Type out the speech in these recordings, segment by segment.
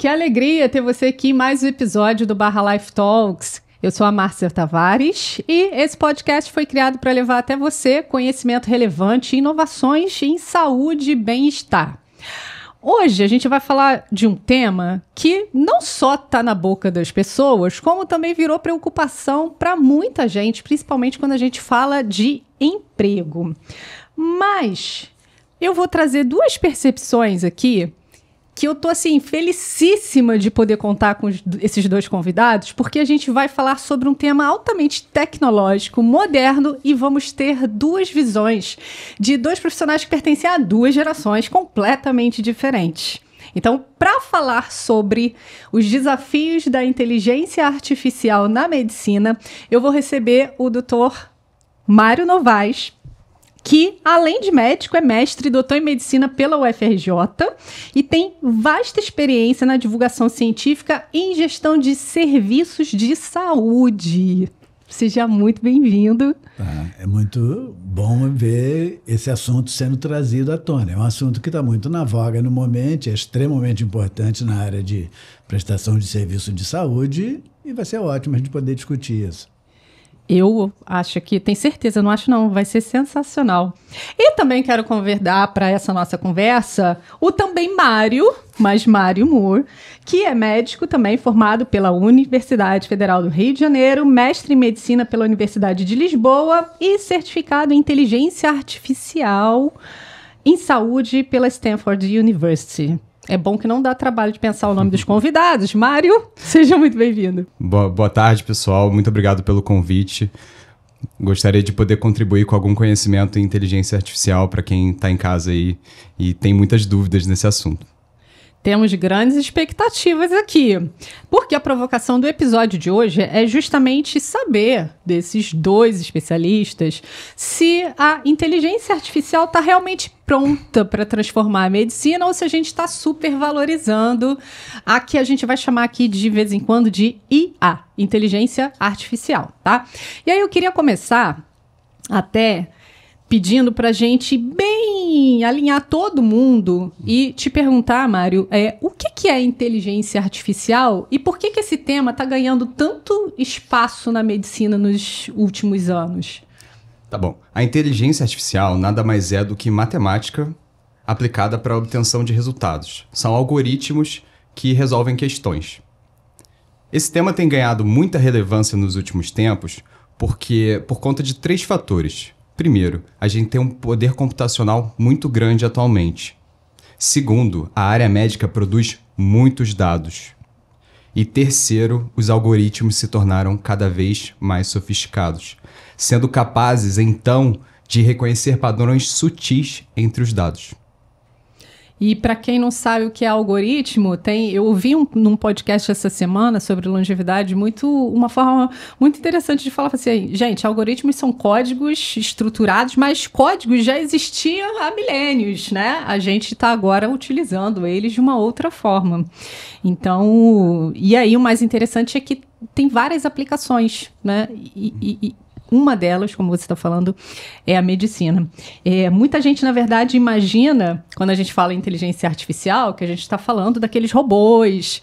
Que alegria ter você aqui em mais um episódio do Barra Life Talks. Eu sou a Márcia Tavares e esse podcast foi criado para levar até você conhecimento relevante e inovações em saúde e bem-estar. Hoje a gente vai falar de um tema que não só está na boca das pessoas, como também virou preocupação para muita gente, principalmente quando a gente fala de emprego. Mas eu vou trazer duas percepções aqui que eu tô, assim, felicíssima de poder contar com esses dois convidados, porque a gente vai falar sobre um tema altamente tecnológico, moderno, e vamos ter duas visões de dois profissionais que pertencem a duas gerações completamente diferentes. Então, para falar sobre os desafios da inteligência artificial na medicina, eu vou receber o Dr. Mário Novaes, que, além de médico, é mestre e doutor em medicina pela UFRJ e tem vasta experiência na divulgação científica e em gestão de serviços de saúde. Seja muito bem-vindo. É muito bom ver esse assunto sendo trazido à tona. É um assunto que está muito na voga no momento, é extremamente importante na área de prestação de serviço de saúde e vai ser ótimo a gente poder discutir isso. Eu acho que, tenho certeza, não acho não, vai ser sensacional. E também quero convidar para essa nossa conversa o também Mário Moore, que é médico também formado pela Universidade Federal do Rio de Janeiro, mestre em medicina pela Universidade de Lisboa e certificado em inteligência artificial em saúde pela Stanford University. É bom que não dá trabalho de pensar o nome dos convidados. Mário, seja muito bem-vindo. Boa tarde, pessoal. Muito obrigado pelo convite. Gostaria de poder contribuir com algum conhecimento em inteligência artificial para quem está em casa aí e tem muitas dúvidas nesse assunto. Temos grandes expectativas aqui, porque a provocação do episódio de hoje é justamente saber desses dois especialistas se a inteligência artificial está realmente pronta para transformar a medicina ou se a gente está supervalorizando a que a gente vai chamar aqui de vez em quando de IA, inteligência artificial, tá? E aí eu queria começar até pedindo para a gente bem alinhar todo mundo e te perguntar, Mário, o que é inteligência artificial e por que esse tema está ganhando tanto espaço na medicina nos últimos anos? Tá bom. A inteligência artificial nada mais é do que matemática aplicada para a obtenção de resultados. São algoritmos que resolvem questões. Esse tema tem ganhado muita relevância nos últimos tempos por conta de três fatores. Primeiro, a gente tem um poder computacional muito grande atualmente. Segundo, a área médica produz muitos dados. E terceiro, os algoritmos se tornaram cada vez mais sofisticados, sendo capazes, então, de reconhecer padrões sutis entre os dados. E para quem não sabe o que é algoritmo, eu ouvi num podcast essa semana sobre longevidade uma forma muito interessante de falar assim, gente, algoritmos são códigos estruturados, mas códigos já existiam há milênios, né? A gente está agora utilizando eles de uma outra forma. Então, e aí o mais interessante é que tem várias aplicações, né? Uma delas, como você está falando, é a medicina. Muita gente, na verdade, imagina, quando a gente fala em inteligência artificial, que a gente está falando daqueles robôs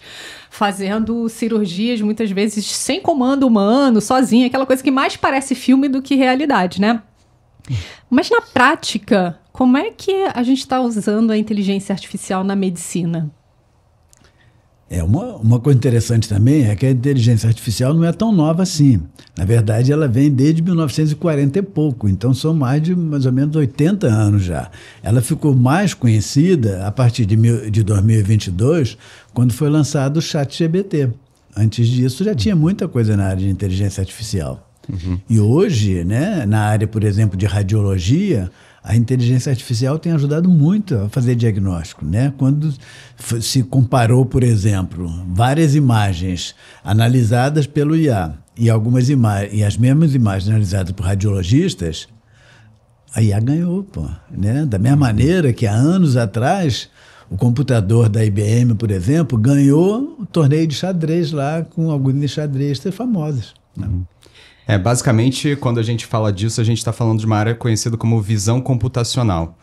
fazendo cirurgias, muitas vezes, sem comando humano, sozinho, aquela coisa que mais parece filme do que realidade, né? Mas, na prática, como é que a gente está usando a inteligência artificial na medicina? Uma coisa interessante também é que a inteligência artificial não é tão nova assim. Na verdade, ela vem desde 1940 e pouco, então são mais ou menos 80 anos já. Ela ficou mais conhecida a partir de 2022, quando foi lançado o ChatGPT. Antes disso, já tinha muita coisa na área de inteligência artificial. Uhum. E hoje, né, na área, por exemplo, de radiologia, a inteligência artificial tem ajudado muito a fazer diagnóstico, né? Quando se comparou, por exemplo, várias imagens analisadas pelo IA e as mesmas imagens analisadas por radiologistas, a IA ganhou, né? Da mesma maneira que há anos atrás o computador da IBM, por exemplo, ganhou o torneio de xadrez lá com alguns xadristas famosos, né? Basicamente, quando a gente fala disso, a gente está falando de uma área conhecida como visão computacional.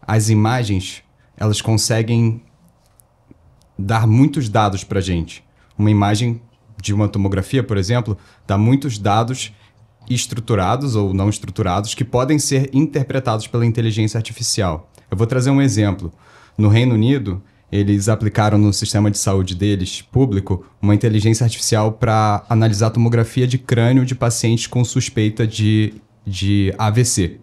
As imagens, elas conseguem dar muitos dados para a gente. Uma imagem de uma tomografia, por exemplo, dá muitos dados estruturados ou não estruturados que podem ser interpretados pela inteligência artificial. Eu vou trazer um exemplo. No Reino Unido, eles aplicaram no sistema de saúde deles, público, uma inteligência artificial para analisar a tomografia de crânio de pacientes com suspeita de AVC.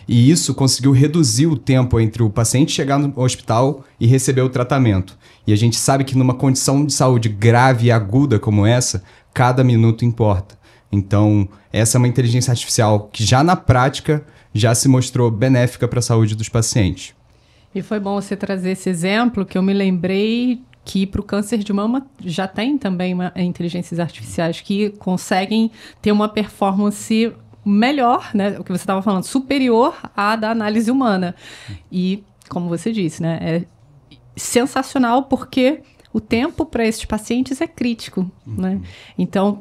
E isso conseguiu reduzir o tempo entre o paciente chegar no hospital e receber o tratamento. E a gente sabe que numa condição de saúde grave e aguda como essa, cada minuto importa. Então, essa é uma inteligência artificial que já na prática já se mostrou benéfica para a saúde dos pacientes. E foi bom você trazer esse exemplo, que eu me lembrei que para o câncer de mama já tem também inteligências artificiais que conseguem ter uma performance melhor, né? O que você estava falando, superior à da análise humana. E, como você disse, né? É sensacional porque o tempo para esses pacientes é crítico, né? Então,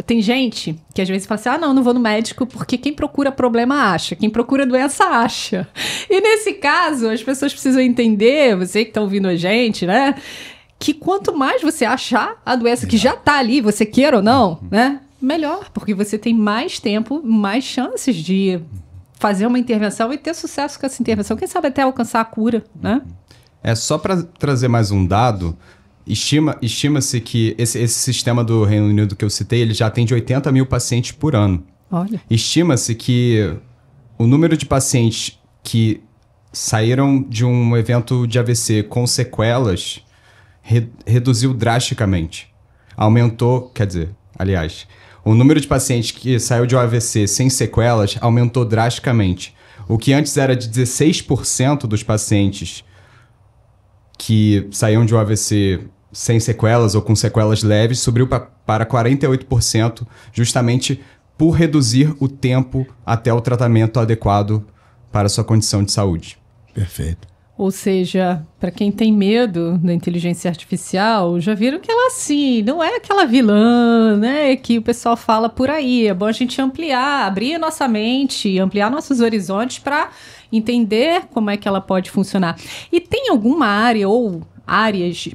tem gente que às vezes fala assim, não vou no médico porque quem procura problema acha, quem procura doença acha. E nesse caso, as pessoas precisam entender, você que está ouvindo a gente, né? Que quanto mais você achar a doença que já está ali, você queira ou não, né? Melhor, porque você tem mais tempo, mais chances de fazer uma intervenção e ter sucesso com essa intervenção. Quem sabe até alcançar a cura, né? Só para trazer mais um dado, estima-se que esse sistema do Reino Unido que eu citei, ele já atende 80 mil pacientes por ano. Olha. Estima-se que o número de pacientes que saíram de um evento de AVC com sequelas reduziu drasticamente. Aumentou, o número de pacientes que saiu de um AVC sem sequelas aumentou drasticamente. O que antes era de 16% dos pacientes que saíam de um AVC sem sequelas ou com sequelas leves, subiu para 48%, justamente por reduzir o tempo até o tratamento adequado para a sua condição de saúde. Perfeito. Ou seja, para quem tem medo da inteligência artificial, já viram que ela, assim, não é aquela vilã, né, que o pessoal fala por aí. É bom a gente ampliar, abrir a nossa mente, ampliar nossos horizontes para entender como é que ela pode funcionar. E tem alguma área ou áreas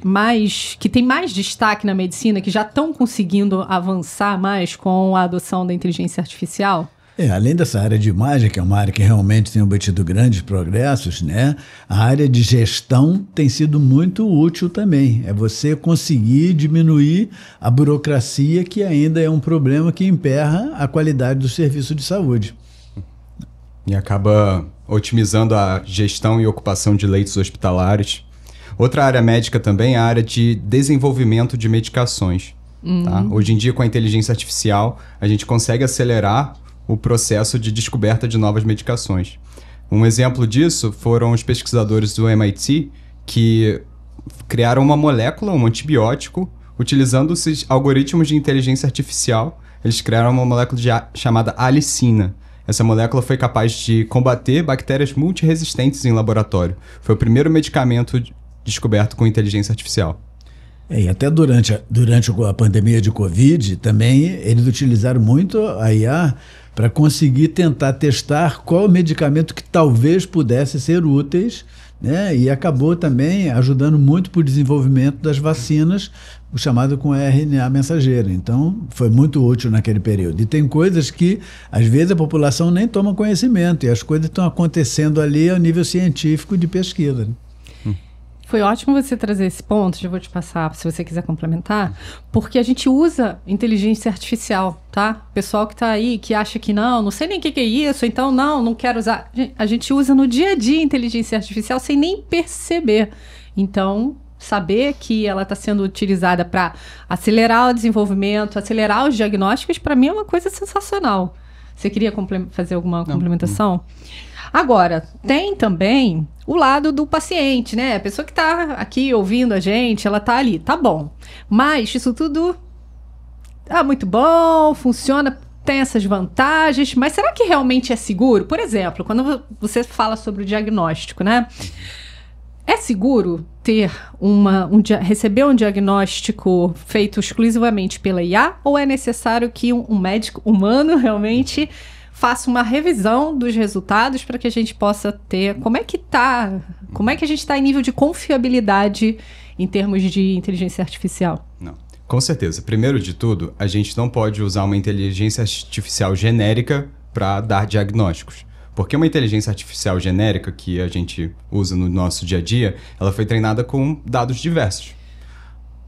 que tem mais destaque na medicina, que já estão conseguindo avançar mais com a adoção da inteligência artificial? Além dessa área de imagem, que é uma área que realmente tem obtido grandes progressos, né? A área de gestão tem sido muito útil também. É você conseguir diminuir a burocracia, que ainda é um problema que emperra a qualidade do serviço de saúde. E acaba otimizando a gestão e ocupação de leitos hospitalares. Outra área médica também é a área de desenvolvimento de medicações. Tá? Hoje em dia, com a inteligência artificial, a gente consegue acelerar o processo de descoberta de novas medicações. Um exemplo disso foram os pesquisadores do MIT que criaram uma molécula, um antibiótico, utilizando esses algoritmos de inteligência artificial. Eles criaram uma molécula chamada alicina. Essa molécula foi capaz de combater bactérias multiresistentes em laboratório. Foi o primeiro medicamento descoberto com inteligência artificial. E até durante a pandemia de Covid, também eles utilizaram muito a IA para conseguir tentar testar qual medicamento que talvez pudesse ser úteis, né? E acabou também ajudando muito para o desenvolvimento das vacinas, o chamado com RNA mensageiro. Então, foi muito útil naquele período. E tem coisas que, às vezes, a população nem toma conhecimento, e as coisas estão acontecendo ali a nível científico de pesquisa, né? Foi ótimo você trazer esse ponto, já vou te passar se você quiser complementar, porque a gente usa inteligência artificial, tá? Pessoal que está aí, que acha que não sei nem o que é isso, então não quero usar. A gente usa no dia a dia inteligência artificial sem nem perceber. Então, saber que ela está sendo utilizada para acelerar o desenvolvimento, acelerar os diagnósticos, para mim é uma coisa sensacional. Você queria fazer alguma complementação? Agora, tem também o lado do paciente, né? A pessoa que está aqui ouvindo a gente, ela está ali, tá bom. Mas isso tudo muito bom, funciona, tem essas vantagens, mas será que realmente é seguro? Por exemplo, quando você fala sobre o diagnóstico, né? É seguro ter receber um diagnóstico feito exclusivamente pela IA, ou é necessário que um médico humano realmente faça uma revisão dos resultados para que a gente possa ter... Como é que a gente está em nível de confiabilidade em termos de inteligência artificial? Não, com certeza. Primeiro de tudo, a gente não pode usar uma inteligência artificial genérica para dar diagnósticos. Porque uma inteligência artificial genérica que a gente usa no nosso dia a dia, ela foi treinada com dados diversos.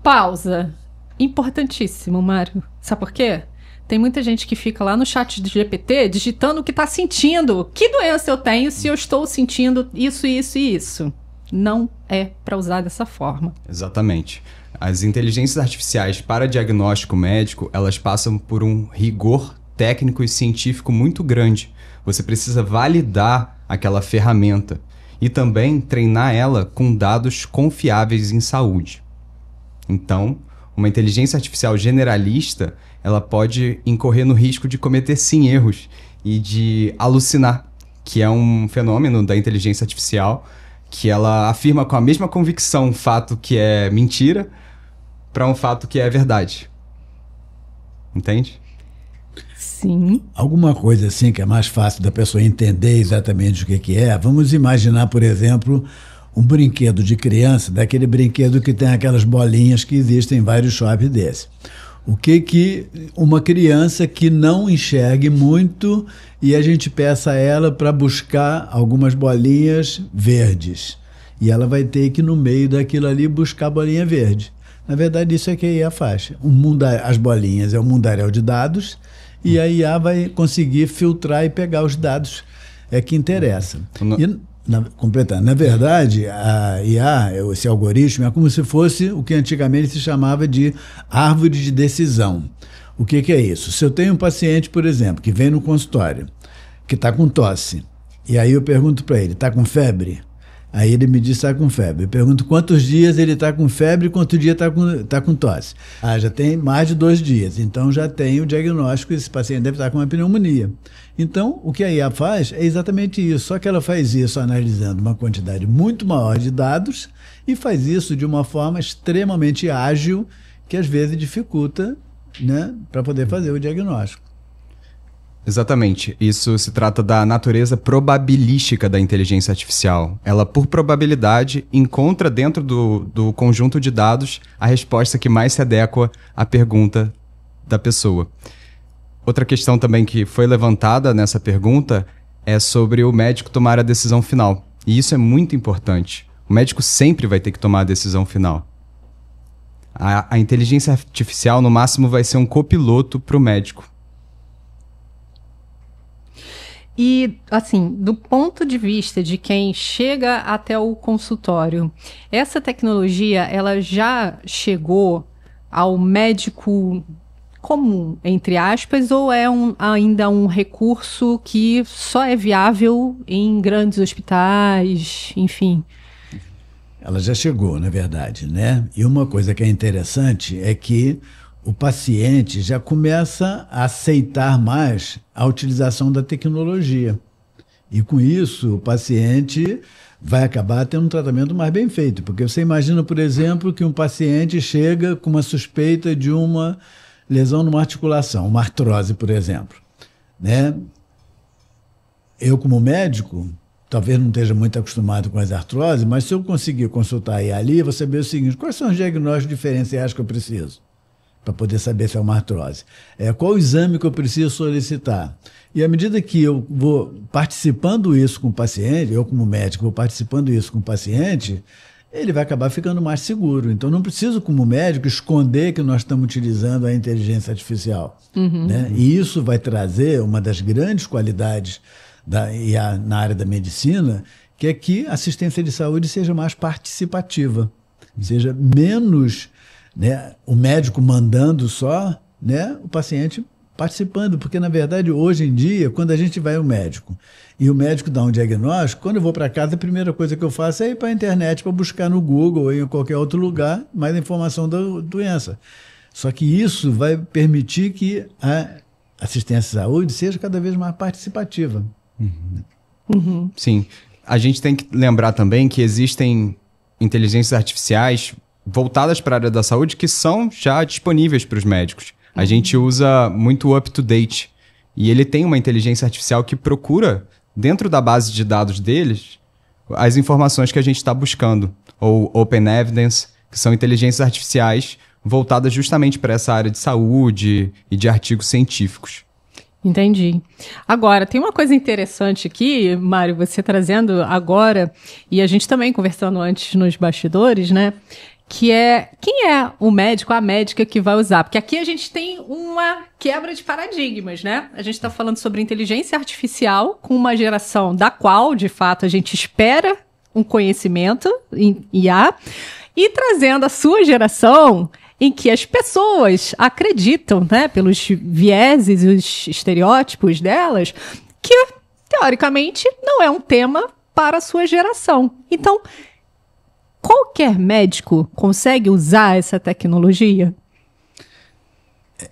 Pausa. Importantíssimo, Mário. Sabe por quê? Tem muita gente que fica lá no chat do GPT digitando o que está sentindo. Que doença eu tenho se eu estou sentindo isso, isso e isso? Não é para usar dessa forma. Exatamente. As inteligências artificiais para diagnóstico médico, elas passam por um rigor técnico e científico muito grande. Você precisa validar aquela ferramenta e também treinar ela com dados confiáveis em saúde. Então, uma inteligência artificial generalista, ela pode incorrer no risco de cometer sim erros e de alucinar, que é um fenômeno da inteligência artificial que ela afirma com a mesma convicção um fato que é mentira para um fato que é verdade. Entende? Sim. Alguma coisa assim que é mais fácil da pessoa entender exatamente o que é. Vamos imaginar, por exemplo, um brinquedo de criança, daquele brinquedo que tem aquelas bolinhas que existem em vários shoppings desses. O que uma criança que não enxergue muito e a gente peça a ela para buscar algumas bolinhas verdes. E ela vai ter que, no meio daquilo ali, buscar a bolinha verde. Na verdade, isso é que a IA faz. As bolinhas é um mundaréu de dados e a IA vai conseguir filtrar e pegar os dados que interessam. Completando. Na verdade, a IA, esse algoritmo, é como se fosse o que antigamente se chamava de árvore de decisão. O que é isso? Se eu tenho um paciente, por exemplo, que vem no consultório, que está com tosse, e aí eu pergunto para ele, está com febre? Aí ele me diz que está com febre. Eu pergunto quantos dias ele está com febre e quantos dias está com tosse. Já tem mais de 2 dias. Então já tem o diagnóstico, esse paciente deve estar com uma pneumonia. Então, o que a IA faz é exatamente isso. Só que ela faz isso analisando uma quantidade muito maior de dados e faz isso de uma forma extremamente ágil, que às vezes dificulta, né, para poder fazer o diagnóstico. Exatamente. Isso se trata da natureza probabilística da inteligência artificial. Ela, por probabilidade, encontra dentro do conjunto de dados a resposta que mais se adequa à pergunta da pessoa. Outra questão também que foi levantada nessa pergunta é sobre o médico tomar a decisão final. E isso é muito importante. O médico sempre vai ter que tomar a decisão final. A inteligência artificial, no máximo, vai ser um copiloto para o médico. E, assim, do ponto de vista de quem chega até o consultório, essa tecnologia, ela já chegou ao médico comum, entre aspas, ou é ainda um recurso que só é viável em grandes hospitais, enfim? Ela já chegou, na verdade, né? E uma coisa que é interessante é que o paciente já começa a aceitar mais a utilização da tecnologia. E com isso, o paciente vai acabar tendo um tratamento mais bem feito. Porque você imagina, por exemplo, que um paciente chega com uma suspeita de uma lesão numa articulação, uma artrose, por exemplo, né? Eu, como médico, talvez não esteja muito acostumado com as artroses, mas se eu conseguir consultar aí ali, vou saber o seguinte: quais são os diagnósticos diferenciais que eu preciso para poder saber se é uma artrose? Qual o exame que eu preciso solicitar? E à medida que eu vou participando isso com o paciente, eu como médico vou participando isso com o paciente, ele vai acabar ficando mais seguro. Então não preciso, como médico, esconder que nós estamos utilizando a inteligência artificial. Né? E isso vai trazer uma das grandes qualidades da IA na área da medicina, que é que a assistência de saúde seja mais participativa, seja menos, né, o médico mandando só, né, o paciente participando, porque na verdade hoje em dia, quando a gente vai ao médico e o médico dá um diagnóstico, quando eu vou para casa, a primeira coisa que eu faço é ir para a internet para buscar no Google ou em qualquer outro lugar mais informação da doença. Só que isso vai permitir que a assistência à saúde seja cada vez mais participativa. Sim. A gente tem que lembrar também que existem inteligências artificiais voltadas para a área da saúde que são já disponíveis para os médicos. A gente usa muito o UpToDate e ele tem uma inteligência artificial que procura, dentro da base de dados deles, as informações que a gente está buscando. Ou Open Evidence, que são inteligências artificiais voltadas justamente para essa área de saúde e de artigos científicos. Entendi. Agora, tem uma coisa interessante aqui, Mário, você trazendo agora, e a gente também conversando antes nos bastidores, né? Que é, quem é o médico, a médica que vai usar? Porque aqui a gente tem uma quebra de paradigmas, né? A gente está falando sobre inteligência artificial com uma geração da qual, de fato, a gente espera um conhecimento em IA, e trazendo a sua geração em que as pessoas acreditam, né, pelos vieses e os estereótipos delas, que, teoricamente, não é um tema para a sua geração. Então, qualquer médico consegue usar essa tecnologia?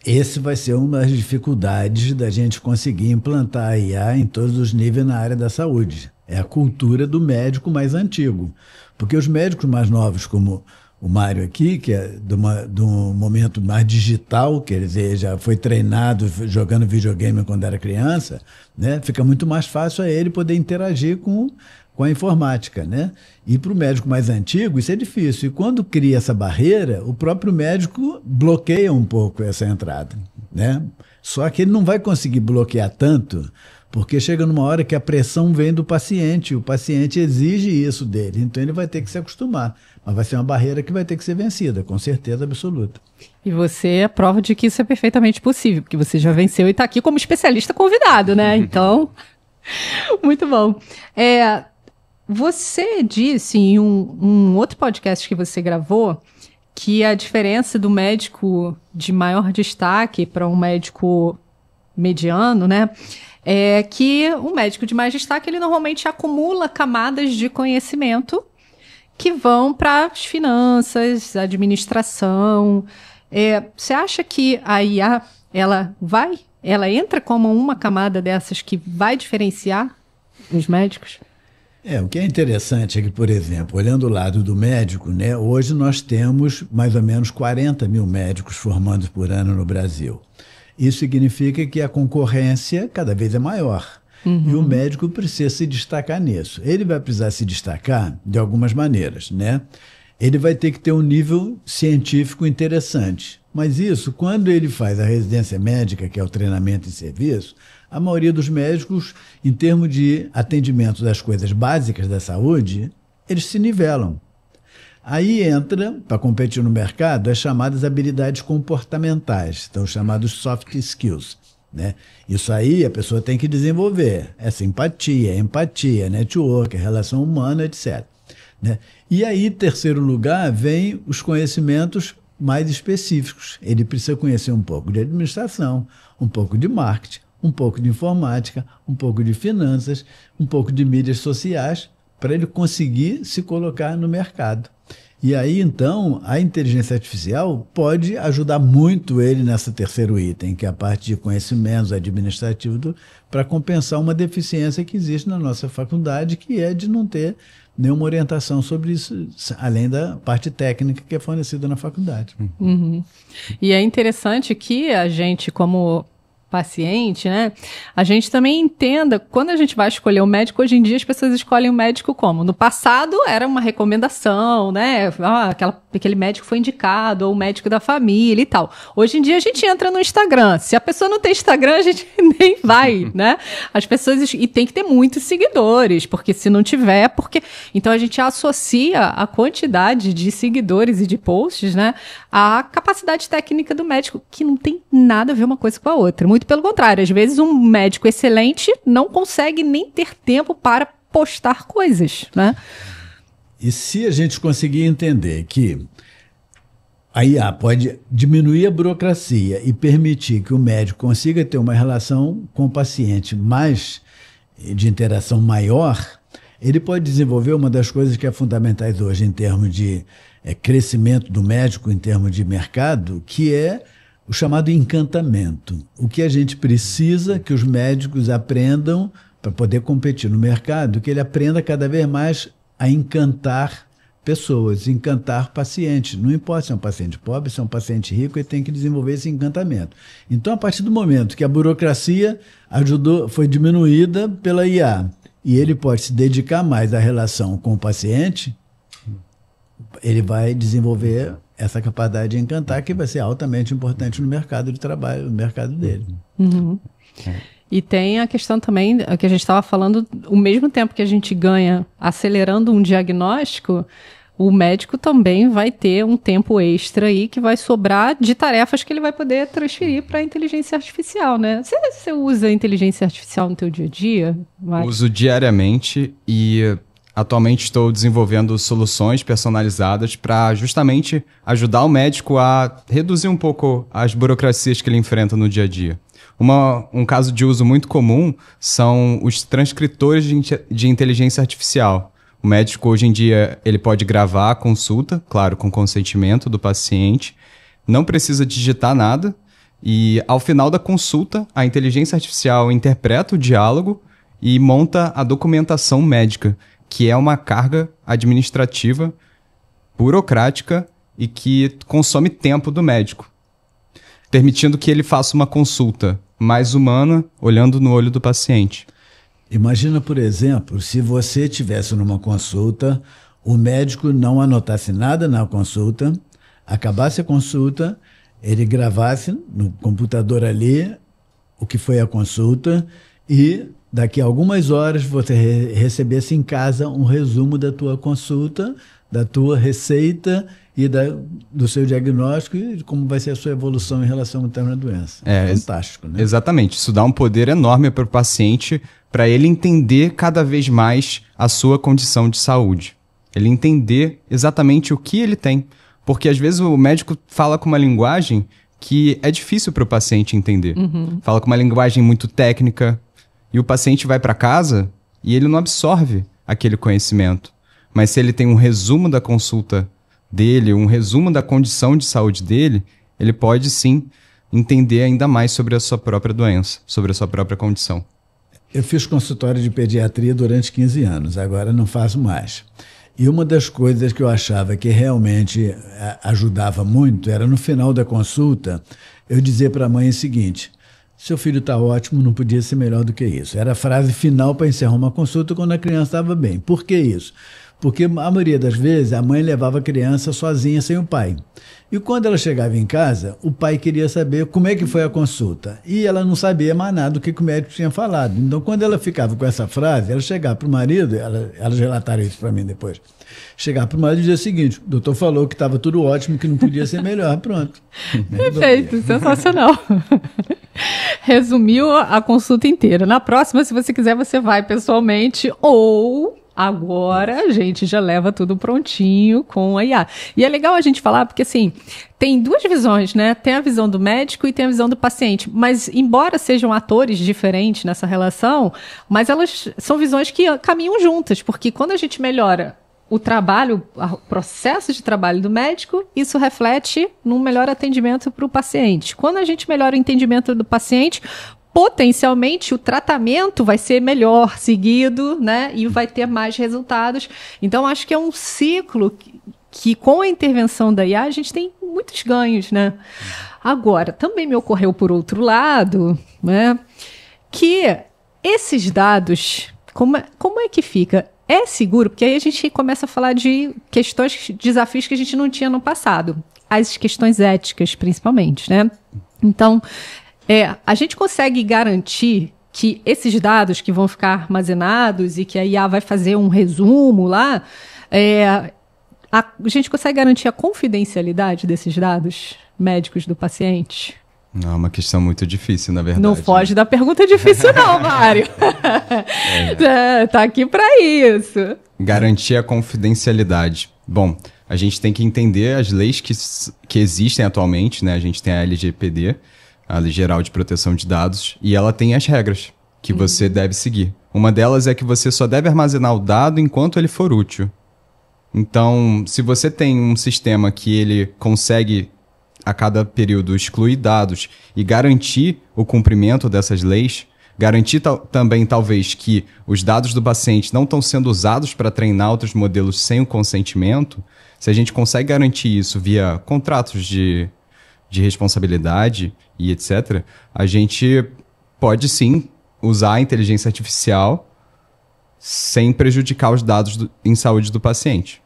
Esse vai ser uma das dificuldades da gente conseguir implantar a IA em todos os níveis na área da saúde. É a cultura do médico mais antigo. Porque os médicos mais novos, como o Mário aqui, que é de um momento mais digital, quer dizer, já foi treinado jogando videogame quando era criança, né? Fica muito mais fácil a ele poder interagir com a informática, né? E para o médico mais antigo, isso é difícil. E quando cria essa barreira, o próprio médico bloqueia um pouco essa entrada, né? Só que ele não vai conseguir bloquear tanto, porque chega numa hora que a pressão vem do paciente, o paciente exige isso dele, então ele vai ter que se acostumar. Mas vai ser uma barreira que vai ter que ser vencida, com certeza absoluta. E você é prova de que isso é perfeitamente possível, porque você já venceu e está aqui como especialista convidado, né? Então, muito bom. Você disse em um outro podcast que você gravou que a diferença do médico de maior destaque para um médico mediano, né, é que o médico de mais destaque, ele normalmente acumula camadas de conhecimento que vão para as finanças, administração. Você acha que a IA, ela entra como uma camada dessas que vai diferenciar os médicos? O que é interessante é que, por exemplo, olhando o lado do médico, né, hoje nós temos mais ou menos 40 mil médicos formandos por ano no Brasil. Isso significa que a concorrência cada vez é maior. E o médico precisa se destacar nisso. Ele vai precisar se destacar de algumas maneiras, né? Ele vai ter que ter um nível científico interessante. Mas isso, quando ele faz a residência médica, que é o treinamento em serviço, a maioria dos médicos, em termos de atendimento das coisas básicas da saúde, eles se nivelam. Aí entra, para competir no mercado, as chamadas habilidades comportamentais, então os chamados soft skills, né? Isso aí a pessoa tem que desenvolver, é simpatia, empatia, network, relação humana, etc. Né? E aí, em terceiro lugar, vem os conhecimentos mais específicos. Ele precisa conhecer um pouco de administração, um pouco de marketing, um pouco de informática, um pouco de finanças, um pouco de mídias sociais, para ele conseguir se colocar no mercado. E aí, então, a inteligência artificial pode ajudar muito ele nesse terceiro item, que é a parte de conhecimentos administrativos, para compensar uma deficiência que existe na nossa faculdade, que é de não ter nenhuma orientação sobre isso, além da parte técnica que é fornecida na faculdade. E é interessante que a gente, como paciente, né, a gente também entenda, quando a gente vai escolher um médico, hoje em dia as pessoas escolhem o médico como? No passado era uma recomendação, né, aquele médico foi indicado, ou o médico da família e tal. Hoje em dia a gente entra no Instagram, se a pessoa não tem Instagram, a gente nem vai, né, as pessoas, e tem que ter muitos seguidores, porque se não tiver, então a gente associa a quantidade de seguidores e de posts, né, à capacidade técnica do médico, que não tem nada a ver uma coisa com a outra. Muito pelo contrário, às vezes um médico excelente não consegue nem ter tempo para postar coisas, né? E se a gente conseguir entender que a IA pode diminuir a burocracia e permitir que o médico consiga ter uma relação com o paciente mais de interação maior, ele pode desenvolver uma das coisas que é fundamentais hoje em termos de crescimento do médico, em termos de mercado, que é o chamado encantamento. O que a gente precisa que os médicos aprendam para poder competir no mercado, que ele aprenda cada vez mais a encantar pessoas, encantar pacientes. Não importa se é um paciente pobre, se é um paciente rico, ele tem que desenvolver esse encantamento. Então, a partir do momento que a burocracia foi diminuída pela IA, e ele pode se dedicar mais à relação com o paciente, ele vai desenvolver essa capacidade de encantar, que vai ser altamente importante no mercado de trabalho, no mercado dele. Uhum. E tem a questão também, que a gente estava falando, o mesmo tempo que a gente ganha acelerando um diagnóstico, o médico também vai ter um tempo extra aí que vai sobrar de tarefas que ele vai poder transferir para a inteligência artificial, né? Você usa a inteligência artificial no teu dia a dia, Mário? Uso diariamente e atualmente estou desenvolvendo soluções personalizadas para justamente ajudar o médico a reduzir um pouco as burocracias que ele enfrenta no dia a dia. Um caso de uso muito comum são os transcritores de inteligência artificial. O médico, hoje em dia, ele pode gravar a consulta, claro, com consentimento do paciente, não precisa digitar nada, e ao final da consulta, a inteligência artificial interpreta o diálogo e monta a documentação médica, que é uma carga administrativa, burocrática e que consome tempo do médico, permitindo que ele faça uma consulta mais humana, olhando no olho do paciente. Imagina, por exemplo, se você estivesse numa consulta, o médico não anotasse nada na consulta, acabasse a consulta, ele gravasse no computador ali o que foi a consulta e daqui a algumas horas você recebesse em casa um resumo da tua consulta, da tua receita e do seu diagnóstico e de como vai ser a sua evolução em relação a uma doença. Fantástico, né? Exatamente. Isso dá um poder enorme para o paciente, para ele entender cada vez mais a sua condição de saúde. Ele entender exatamente o que ele tem. Porque às vezes o médico fala com uma linguagem que é difícil para o paciente entender. Uhum. Fala com uma linguagem muito técnica e o paciente vai para casa e ele não absorve aquele conhecimento. Mas se ele tem um resumo da consulta dele, um resumo da condição de saúde dele, ele pode sim entender ainda mais sobre a sua própria doença, sobre a sua própria condição. Eu fiz consultório de pediatria durante 15 anos, agora não faço mais. E uma das coisas que eu achava que realmente ajudava muito era no final da consulta eu dizer para a mãe o seguinte: seu filho está ótimo, não podia ser melhor do que isso. Era a frase final para encerrar uma consulta quando a criança estava bem. Por que isso? Porque a maioria das vezes a mãe levava a criança sozinha, sem o pai. E quando ela chegava em casa, o pai queria saber como é que foi a consulta. E ela não sabia mais nada do que o médico tinha falado. Então, quando ela ficava com essa frase, ela chegava para o marido, elas relataram isso para mim depois, chegava para o marido e dizia o seguinte: o doutor falou que estava tudo ótimo, que não podia ser melhor. Pronto. Perfeito, sensacional. Resumiu a consulta inteira. Na próxima, se você quiser, você vai pessoalmente ou... Agora a gente já leva tudo prontinho com a IA. E é legal a gente falar porque, assim, tem duas visões, né? Tem a visão do médico e tem a visão do paciente. Mas, embora sejam atores diferentes nessa relação, mas elas são visões que caminham juntas. Porque quando a gente melhora o trabalho, o processo de trabalho do médico, isso reflete num melhor atendimento para o paciente. Quando a gente melhora o entendimento do paciente, potencialmente o tratamento vai ser melhor seguido, né? E vai ter mais resultados. Então, acho que é um ciclo que com a intervenção da IA, a gente tem muitos ganhos, né? Agora, também me ocorreu por outro lado, né? Que esses dados, como é que fica? É seguro? Porque aí a gente começa a falar de questões, desafios que a gente não tinha no passado. As questões éticas, principalmente, né? Então... a gente consegue garantir que esses dados que vão ficar armazenados e que a IA vai fazer um resumo lá, a gente consegue garantir a confidencialidade desses dados médicos do paciente? Não, é uma questão muito difícil, na verdade. Não foge da pergunta difícil não, Mário. Tá aqui para isso. Garantir a confidencialidade. Bom, a gente tem que entender as leis que existem atualmente, né? A gente tem a LGPD, a Lei Geral de Proteção de Dados, e ela tem as regras que você deve seguir. Uma delas é que você só deve armazenar o dado enquanto ele for útil. Então, se você tem um sistema que ele consegue, a cada período, excluir dados e garantir o cumprimento dessas leis, garantir também, talvez, que os dados do paciente não estão sendo usados para treinar outros modelos sem o consentimento, se a gente consegue garantir isso via contratos de responsabilidade e etc., a gente pode sim usar a inteligência artificial sem prejudicar os dados em saúde do paciente.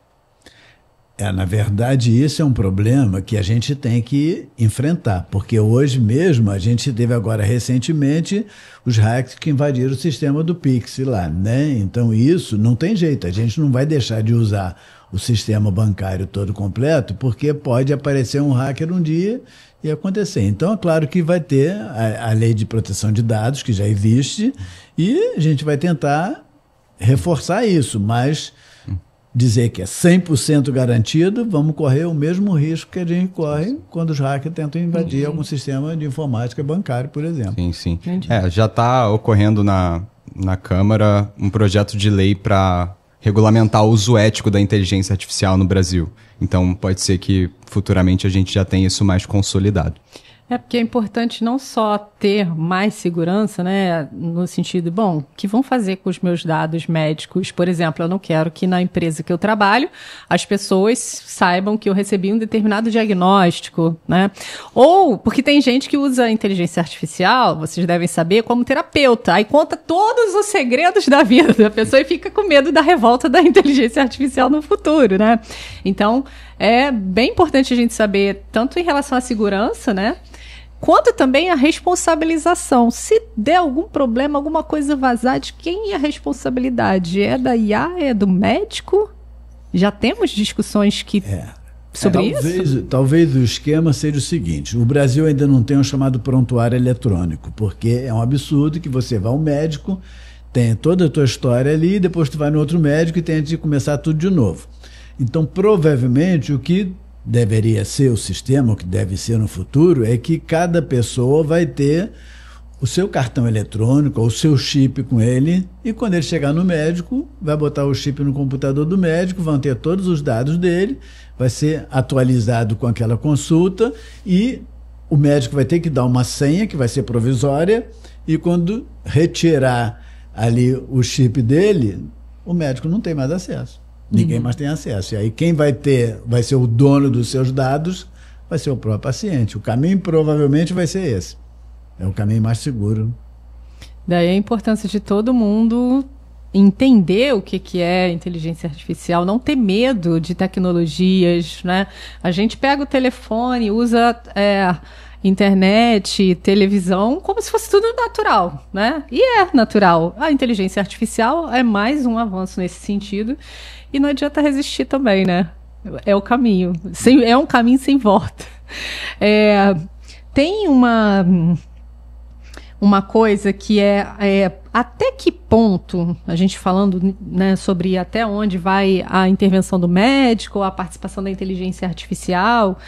Na verdade, isso é um problema que a gente tem que enfrentar, porque hoje mesmo a gente teve agora recentemente os hackers que invadiram o sistema do Pix lá, né? Então isso não tem jeito, a gente não vai deixar de usar o sistema bancário todo completo, porque pode aparecer um hacker um dia e acontecer. Então é claro que vai ter a lei de proteção de dados, que já existe, e a gente vai tentar reforçar isso, mas dizer que é 100% garantido, vamos correr o mesmo risco que a gente corre quando os hackers tentam invadir algum sistema de informática bancário, por exemplo. Sim, sim. Já está ocorrendo na Câmara um projeto de lei para regulamentar o uso ético da inteligência artificial no Brasil. Então, pode ser que futuramente a gente já tenha isso mais consolidado. Porque é importante não só ter mais segurança, né, no sentido, bom, o que vão fazer com os meus dados médicos? Por exemplo, eu não quero que na empresa que eu trabalho as pessoas saibam que eu recebi um determinado diagnóstico, né? Ou, porque tem gente que usa a inteligência artificial, vocês devem saber, como terapeuta, aí conta todos os segredos da vida da pessoa e fica com medo da revolta da inteligência artificial no futuro, né? Então, é bem importante a gente saber, tanto em relação à segurança, né, quanto também a responsabilização. Se der algum problema, alguma coisa vazar, de quem é a responsabilidade? É da IA? É do médico? Já temos discussões sobre isso? Talvez o esquema seja o seguinte: o Brasil ainda não tem um chamado prontuário eletrônico, porque é um absurdo que você vai ao médico, tem toda a tua história ali, e depois tu vai no outro médico e tem de começar tudo de novo. Então, provavelmente, o que deveria ser o sistema, o que deve ser no futuro, é que cada pessoa vai ter o seu cartão eletrônico ou o seu chip com ele, e quando ele chegar no médico, vai botar o chip no computador do médico, vão ter todos os dados dele, vai ser atualizado com aquela consulta, e o médico vai ter que dar uma senha, que vai ser provisória, e quando retirar ali o chip dele, o médico não tem mais acesso. Ninguém mais tem acesso. E aí quem vai ser o dono dos seus dados, vai ser o próprio paciente. O caminho provavelmente vai ser esse. É o caminho mais seguro. Daí a importância de todo mundo entender o que é inteligência artificial, não ter medo de tecnologias, né? A gente pega o telefone, usa internet, televisão, como se fosse tudo natural, né? E é natural. A inteligência artificial é mais um avanço nesse sentido. E não adianta resistir também, né? É o caminho. É um caminho sem volta. Tem uma coisa que até que ponto, a gente falando, né, sobre até onde vai a intervenção do médico, a participação da inteligência artificial.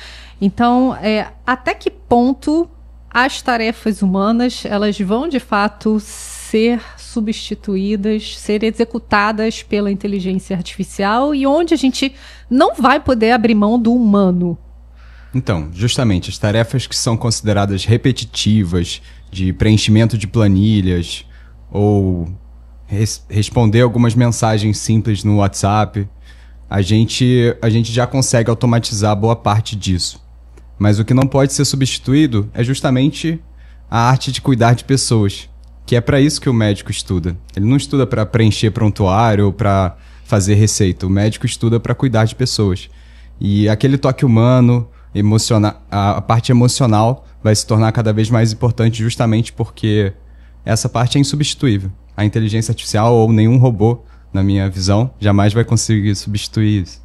Então, até que ponto as tarefas humanas, elas vão de fato ser substituídas, ser executadas pela inteligência artificial, e onde a gente não vai poder abrir mão do humano? Então, justamente, as tarefas que são consideradas repetitivas, de preenchimento de planilhas, ou responder algumas mensagens simples no WhatsApp, a gente já consegue automatizar boa parte disso. Mas o que não pode ser substituído é justamente a arte de cuidar de pessoas, que é para isso que o médico estuda. Ele não estuda para preencher prontuário ou para fazer receita. O médico estuda para cuidar de pessoas. E aquele toque humano, a parte emocional vai se tornar cada vez mais importante, justamente porque essa parte é insubstituível. A inteligência artificial ou nenhum robô, na minha visão, jamais vai conseguir substituir isso.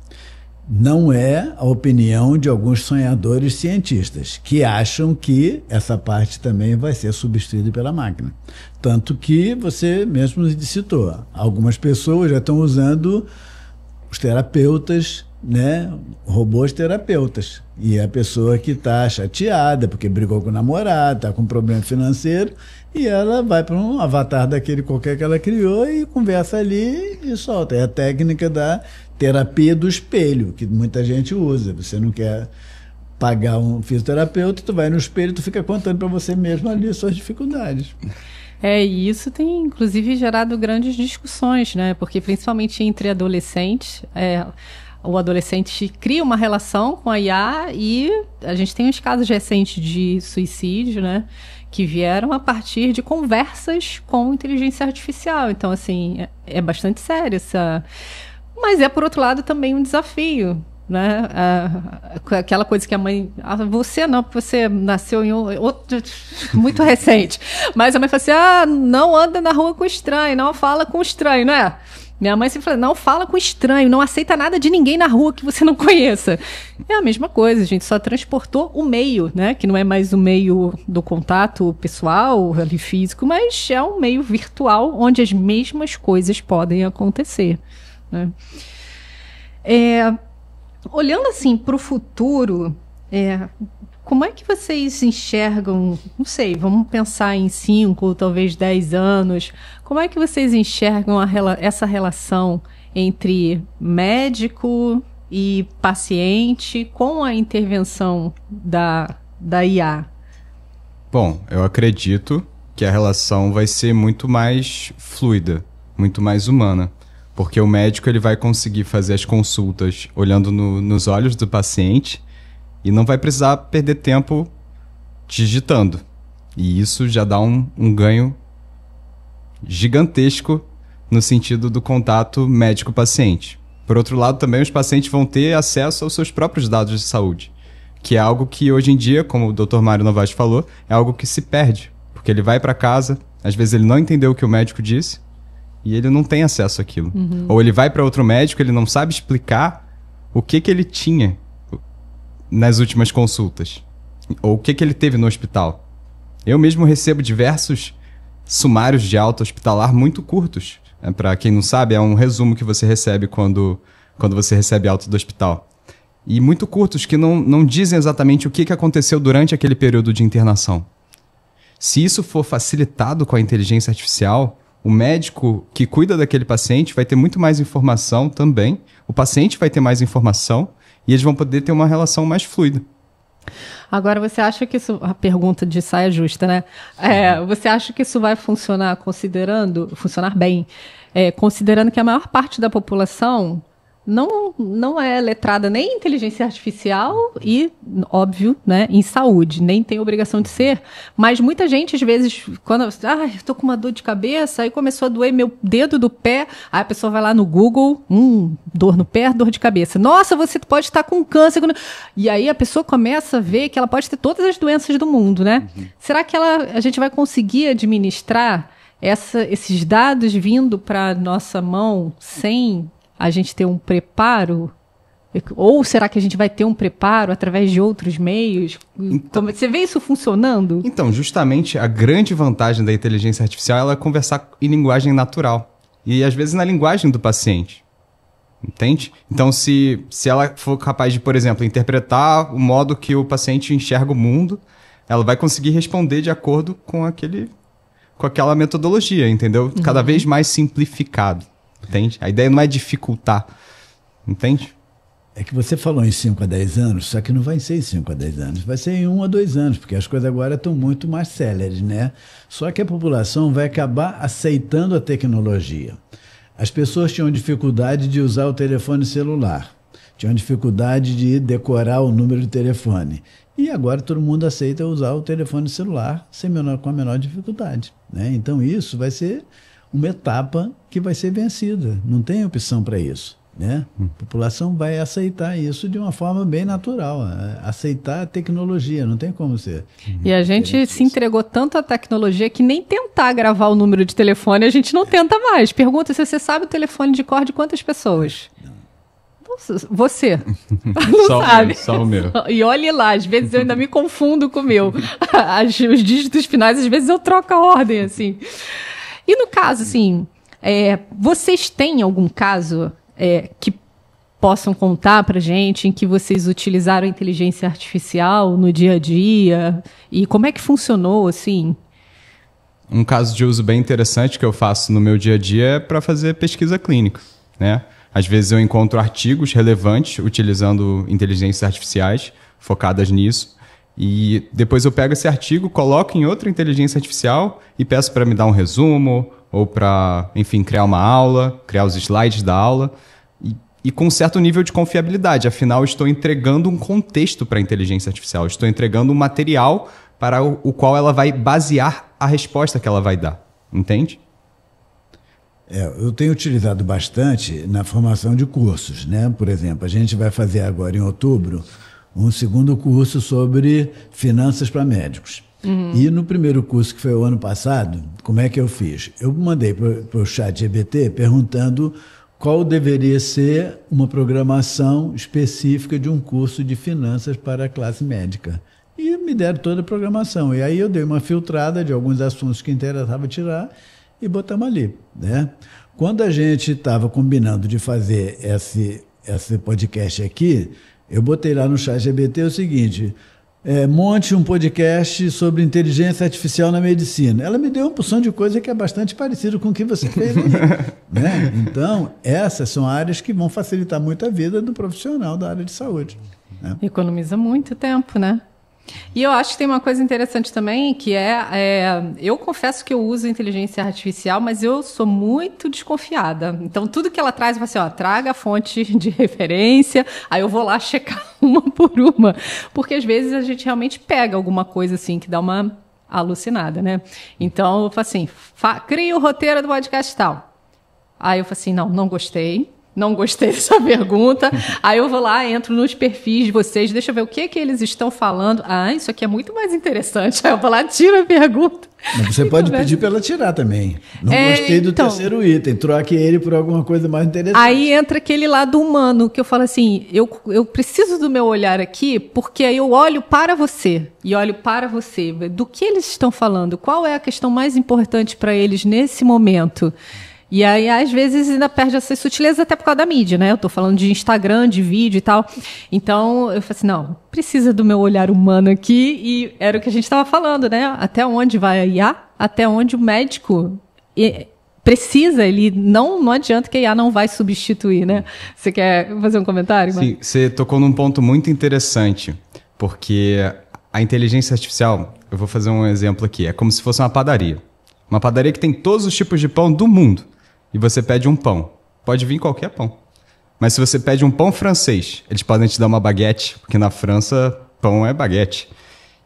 Não é a opinião de alguns sonhadores cientistas, que acham que essa parte também vai ser substituída pela máquina. Tanto que você mesmo citou, algumas pessoas já estão usando os terapeutas, né, robôs terapeutas. E a pessoa que está chateada porque brigou com o namorado, está com um problema financeiro, e ela vai para um avatar daquele qualquer que ela criou e conversa ali e solta. É a técnica da terapia do espelho, que muita gente usa. Você não quer pagar um fisioterapeuta, tu vai no espelho e tu fica contando para você mesmo ali suas dificuldades. E isso tem, inclusive, gerado grandes discussões, né? Porque, principalmente entre adolescentes, o adolescente cria uma relação com a IA, e a gente tem uns casos recentes de suicídio, né, que vieram a partir de conversas com inteligência artificial. Então, assim, é bastante sério essa... Mas por outro lado, também um desafio, né? Aquela coisa que a mãe... você não, porque você nasceu em outro... muito recente. Mas a mãe fala assim, não anda na rua com estranho, não fala com estranho, não é? Minha mãe sempre fala, não fala com estranho, não aceita nada de ninguém na rua que você não conheça. É a mesma coisa, a gente só transportou o meio, né? Que não é mais o meio do contato pessoal, ali físico, mas é um meio virtual onde as mesmas coisas podem acontecer, né? Olhando assim para o futuro, como é que vocês enxergam, não sei, vamos pensar em 5 ou talvez 10 anos, como é que vocês enxergam essa relação entre médico e paciente com a intervenção da IA? Bom, eu acredito que a relação vai ser muito mais fluida, muito mais humana, porque o médico ele vai conseguir fazer as consultas olhando nos olhos do paciente e não vai precisar perder tempo digitando. E isso já dá um ganho gigantesco no sentido do contato médico-paciente. Por outro lado, também os pacientes vão ter acesso aos seus próprios dados de saúde, que é algo que hoje em dia, como o Dr. Mário Novaes falou, é algo que se perde, porque ele vai para casa, às vezes ele não entendeu o que o médico disse e ele não tem acesso àquilo. Ou ele vai para outro médico, ele não sabe explicar o que ele tinha nas últimas consultas, ou o que ele teve no hospital. Eu mesmo recebo diversos sumários de alta hospitalar muito curtos. Para quem não sabe, é um resumo que você recebe quando você recebe alta do hospital. E muito curtos, que não dizem exatamente o que aconteceu durante aquele período de internação. Se isso for facilitado com a inteligência artificial, o médico que cuida daquele paciente vai ter muito mais informação também, o paciente vai ter mais informação, e eles vão poder ter uma relação mais fluida. Agora, você acha que isso... A pergunta de saia justa, né? Você acha que isso vai funcionar bem, considerando que a maior parte da população não é letrada nem em inteligência artificial e, óbvio, né, em saúde, nem tem obrigação de ser, mas muita gente, às vezes, quando eu tô com uma dor de cabeça, aí começou a doer meu dedo do pé, aí a pessoa vai lá no Google, dor no pé, dor de cabeça. Nossa, você pode estar com câncer. E aí a pessoa começa a ver que ela pode ter todas as doenças do mundo, né? Será que a gente vai conseguir administrar esses dados vindo para nossa mão sem a gente ter um preparo? Ou será que a gente vai ter um preparo através de outros meios? Então, você vê isso funcionando? Então, justamente a grande vantagem da inteligência artificial é conversar em linguagem natural. E às vezes na linguagem do paciente. Entende? Então, se ela for capaz de, por exemplo, interpretar o modo que o paciente enxerga o mundo, ela vai conseguir responder de acordo com aquela metodologia, entendeu? Cada vez mais simplificado. Entende? A ideia não é dificultar, entende? É que você falou em 5 a 10 anos, só que não vai ser em 5 a 10 anos, vai ser em 1 a 2 anos, porque as coisas agora estão muito mais céleres, né? Só que a população vai acabar aceitando a tecnologia. As pessoas tinham dificuldade de usar o telefone celular, tinham dificuldade de decorar o número de telefone. E agora todo mundo aceita usar o telefone celular com a menor dificuldade, né? Então isso vai ser uma etapa que vai ser vencida. Não tem opção para isso, né? A população vai aceitar isso de uma forma bem natural. Aceitar a tecnologia, não tem como ser. E a gente se entregou tanto à tecnologia que nem tentar gravar o número de telefone a gente não tenta mais. Pergunta se você sabe o telefone de cor de quantas pessoas. Você não sabe. Só o meu. E olhe lá, às vezes eu ainda me confundo com o meu. Os dígitos finais, às vezes eu troco a ordem, assim. E no caso, assim, vocês têm algum caso que possam contar pra gente em que vocês utilizaram a inteligência artificial no dia a dia? E como é que funcionou, assim? Um caso de uso bem interessante que eu faço no meu dia a dia é para fazer pesquisa clínica, né? Às vezes eu encontro artigos relevantes utilizando inteligências artificiais focadas nisso. E depois eu pego esse artigo, coloco em outra inteligência artificial e peço para me dar um resumo ou para, enfim, criar uma aula, criar os slides da aula e com um certo nível de confiabilidade. Afinal, eu estou entregando um contexto para a inteligência artificial, eu estou entregando um material para o qual ela vai basear a resposta que ela vai dar. Entende? Eu tenho utilizado bastante na formação de cursos, né? Por exemplo, a gente vai fazer agora em outubro um segundo curso sobre finanças para médicos. E no primeiro curso, que foi o ano passado, como é que eu fiz? Eu mandei para o ChatGPT perguntando qual deveria ser uma programação específica de um curso de finanças para a classe médica. E me deram toda a programação. E aí eu dei uma filtrada de alguns assuntos que interessava tirar e botamos ali, né? Quando a gente estava combinando de fazer esse podcast aqui, eu botei lá no ChatGPT o seguinte: monte um podcast sobre inteligência artificial na medicina. Ela me deu uma porção de coisa que é bastante parecido com o que você fez aí, né? Então, essas são áreas que vão facilitar muito a vida do profissional da área de saúde, né? Economiza muito tempo, né? E eu acho que tem uma coisa interessante também, que eu confesso que eu uso inteligência artificial, mas eu sou muito desconfiada. Então, tudo que ela traz, eu falo assim, traga a fonte de referência, aí eu vou lá checar uma por uma. Porque, às vezes, a gente realmente pega alguma coisa assim, que dá uma alucinada, né? Então, eu falo assim, cria o roteiro do podcast tal. Aí eu falo assim, não gostei. Não gostei dessa pergunta. Aí eu vou lá, entro nos perfis de vocês, deixa eu ver o que eles estão falando. Isso aqui é muito mais interessante. Aí eu vou lá, tiro a pergunta. Mas você pode pedir para ela tirar também. Não gostei do terceiro item, troque ele por alguma coisa mais interessante. Aí entra aquele lado humano, que eu falo assim, eu preciso do meu olhar aqui, porque aí eu olho para você, e olho para você. Do que eles estão falando? Qual é a questão mais importante para eles nesse momento? E aí, às vezes, ainda perde essa sutileza até por causa da mídia, né? Eu tô falando de Instagram, de vídeo e tal. Então, eu falei assim, não, precisa do meu olhar humano aqui. E era o que a gente estava falando, né? Até onde vai a IA? Até onde o médico precisa. Ele não adianta que a IA não vai substituir, né? Você quer fazer um comentário, Marcos? Sim, você tocou num ponto muito interessante. Porque a inteligência artificial, eu vou fazer um exemplo aqui, é como se fosse uma padaria. Uma padaria que tem todos os tipos de pão do mundo. E você pede um pão. Pode vir qualquer pão. Mas se você pede um pão francês, eles podem te dar uma baguete, porque na França, pão é baguete.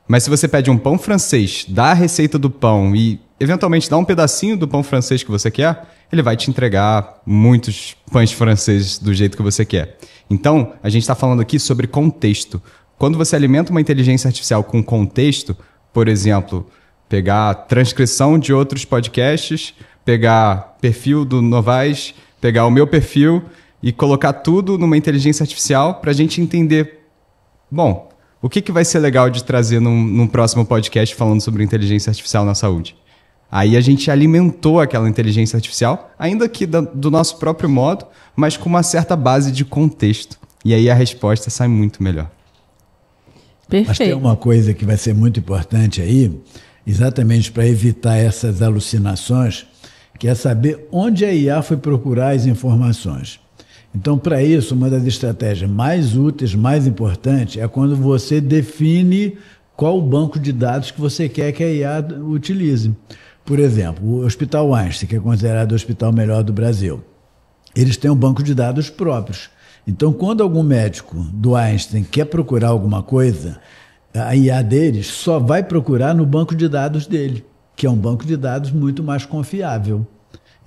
Mas se você pede um pão francês, dá a receita do pão e, eventualmente, dá um pedacinho do pão francês que você quer, ele vai te entregar muitos pães franceses do jeito que você quer. Então, a gente está falando aqui sobre contexto. Quando você alimenta uma inteligência artificial com contexto, por exemplo, pegar a transcrição de outros podcasts, pegar perfil do Novaes, pegar o meu perfil e colocar tudo numa inteligência artificial para a gente entender, bom, o que vai ser legal de trazer num próximo podcast falando sobre inteligência artificial na saúde. Aí a gente alimentou aquela inteligência artificial, ainda que do nosso próprio modo, mas com uma certa base de contexto. E aí a resposta sai muito melhor. Perfeito. Mas tem uma coisa que vai ser muito importante aí, exatamente para evitar essas alucinações, que é saber onde a IA foi procurar as informações. Então, para isso, uma das estratégias mais úteis, mais importantes, é quando você define qual o banco de dados que você quer que a IA utilize. Por exemplo, o Hospital Einstein, que é considerado o hospital melhor do Brasil, eles têm um banco de dados próprios. Então, quando algum médico do Einstein quer procurar alguma coisa, a IA deles só vai procurar no banco de dados dele, que é um banco de dados muito mais confiável.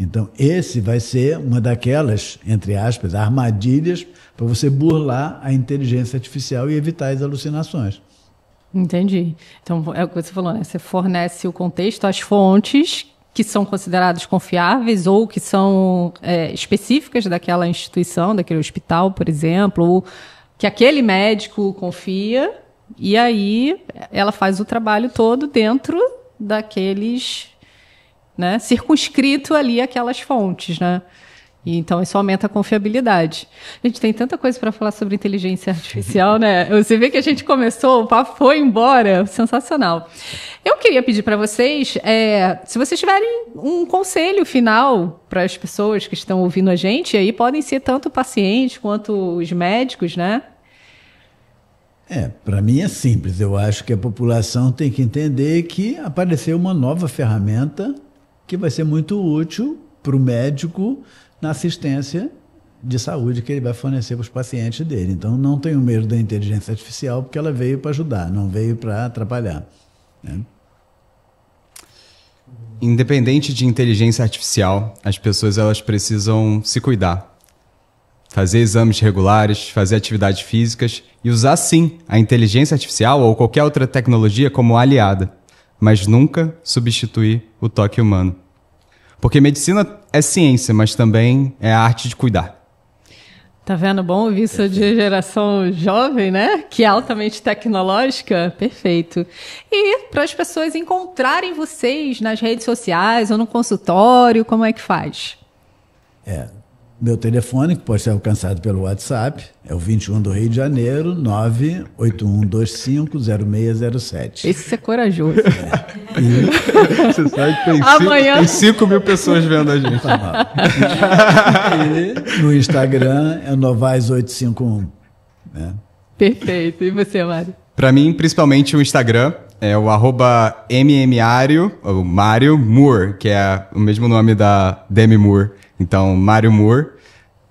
Então, esse vai ser uma daquelas, entre aspas, armadilhas para você burlar a inteligência artificial e evitar as alucinações. Entendi. Então, é o que você falou, né? Você fornece o contexto, as fontes que são consideradas confiáveis ou que são específicas daquela instituição, daquele hospital, por exemplo, ou que aquele médico confia, e aí ela faz o trabalho todo dentro daqueles, né, circunscrito ali aquelas fontes, né? E então isso aumenta a confiabilidade. A gente tem tanta coisa para falar sobre inteligência artificial, né? Você vê que a gente começou, o papo foi embora, sensacional. Eu queria pedir para vocês, se vocês tiverem um conselho final para as pessoas que estão ouvindo a gente, aí podem ser tanto pacientes quanto os médicos, né? Para mim é simples. Eu acho que a população tem que entender que apareceu uma nova ferramenta que vai ser muito útil para o médico na assistência de saúde que ele vai fornecer para os pacientes dele. Então, não tenho medo da inteligência artificial, porque ela veio para ajudar, não veio para atrapalhar, né? Independente de inteligência artificial, as pessoas elas precisam se cuidar. Fazer exames regulares, fazer atividades físicas e usar, sim, a inteligência artificial ou qualquer outra tecnologia como aliada, mas nunca substituir o toque humano. Porque medicina é ciência, mas também é a arte de cuidar. Tá vendo? Bom ouvir isso de geração jovem, né? Que é altamente tecnológica. Perfeito. E para as pessoas encontrarem vocês nas redes sociais ou no consultório, como é que faz? Meu telefone, que pode ser alcançado pelo WhatsApp, é o 21 do Rio de Janeiro, 981250607. Esse é corajoso. Você sabe que Amanhã... tem 5 mil pessoas vendo a gente. E no Instagram é Novaes851. Né? Perfeito. E você, Mário? Para mim, principalmente o Instagram, é o @mmario, o Mário Moore, que é o mesmo nome da Demi Moore. Então, Mário Moore.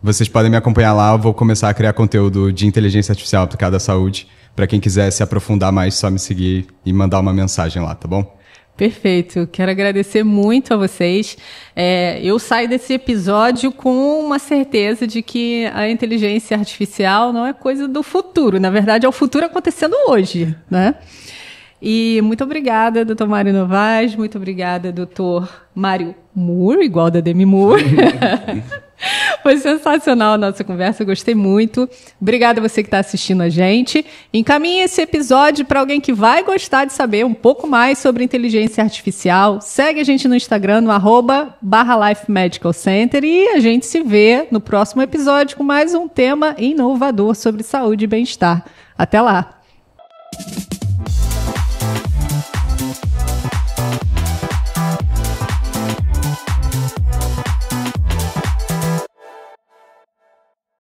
Vocês podem me acompanhar lá, eu vou começar a criar conteúdo de inteligência artificial aplicada à saúde. Para quem quiser se aprofundar mais, só me seguir e mandar uma mensagem lá, tá bom? Perfeito. Quero agradecer muito a vocês. Eu saio desse episódio com uma certeza de que a inteligência artificial não é coisa do futuro. Na verdade, é o futuro acontecendo hoje, né? E muito obrigada, doutor Mário Novaes. Muito obrigada, doutor Mário Moore, igual da Demi Moore. Foi sensacional a nossa conversa, eu gostei muito. Obrigada a você que está assistindo a gente. Encaminhe esse episódio para alguém que vai gostar de saber um pouco mais sobre inteligência artificial. Segue a gente no Instagram, no @LifeMedicalCenter, e a gente se vê no próximo episódio com mais um tema inovador sobre saúde e bem-estar. Até lá!